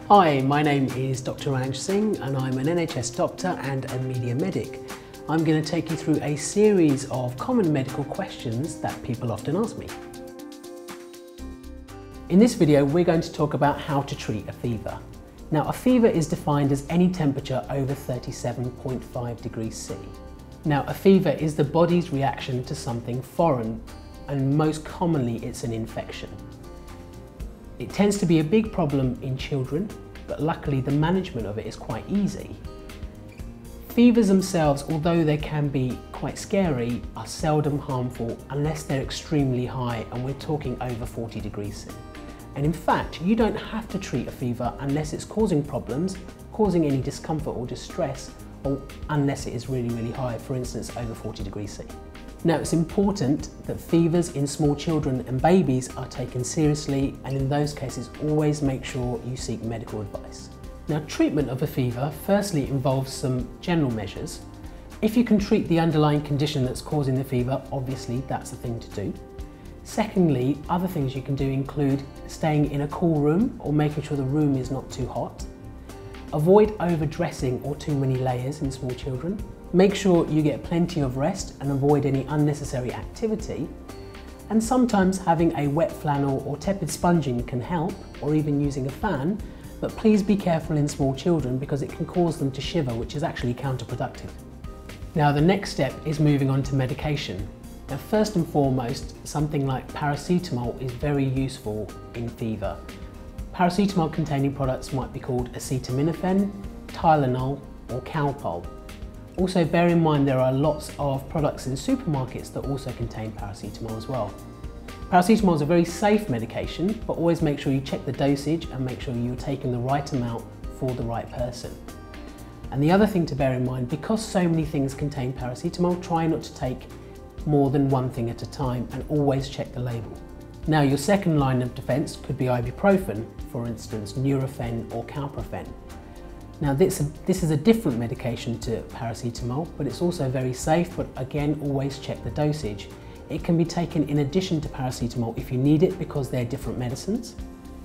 Hi, my name is Dr. Ranj Singh and I'm an NHS doctor and a media medic. I'm going to take you through a series of common medical questions that people often ask me. In this video, we're going to talk about how to treat a fever. Now, a fever is defined as any temperature over 37.5 degrees C. Now, a fever is the body's reaction to something foreign, and most commonly it's an infection. It tends to be a big problem in children, but luckily the management of it is quite easy. Fevers themselves, although they can be quite scary, are seldom harmful unless they're extremely high, and we're talking over 40 degrees C. And in fact, you don't have to treat a fever unless it's causing problems, causing any discomfort or distress, or unless it is really, really high, for instance, over 40 degrees C. Now, it's important that fevers in small children and babies are taken seriously, and in those cases, always make sure you seek medical advice. Now, treatment of a fever firstly involves some general measures. If you can treat the underlying condition that's causing the fever, obviously that's the thing to do. Secondly, other things you can do include staying in a cool room or making sure the room is not too hot. Avoid overdressing or too many layers in small children. Make sure you get plenty of rest and avoid any unnecessary activity. And sometimes having a wet flannel or tepid sponging can help, or even using a fan, but please be careful in small children because it can cause them to shiver, which is actually counterproductive. Now, the next step is moving on to medication. Now, first and foremost, something like paracetamol is very useful in fever. Paracetamol containing products might be called acetaminophen, Tylenol or Calpol. Also, bear in mind there are lots of products in supermarkets that also contain paracetamol as well. Paracetamol is a very safe medication, but always make sure you check the dosage and make sure you're taking the right amount for the right person. And the other thing to bear in mind, because so many things contain paracetamol, try not to take more than one thing at a time and always check the label. Now, your second line of defense could be ibuprofen, for instance, Nurofen or Calprofen. Now, this is a different medication to paracetamol, but it's also very safe, but again, always check the dosage. It can be taken in addition to paracetamol if you need it because they're different medicines.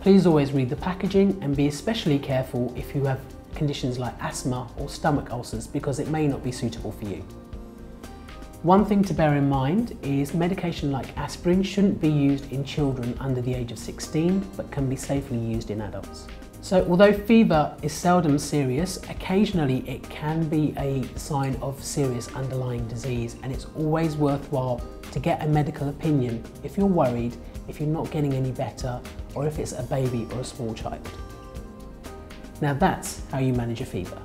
Please always read the packaging and be especially careful if you have conditions like asthma or stomach ulcers because it may not be suitable for you. One thing to bear in mind is medication like aspirin shouldn't be used in children under the age of 16, but can be safely used in adults. So although fever is seldom serious, occasionally it can be a sign of serious underlying disease, and it's always worthwhile to get a medical opinion if you're worried, if you're not getting any better, or if it's a baby or a small child. Now, that's how you manage a fever.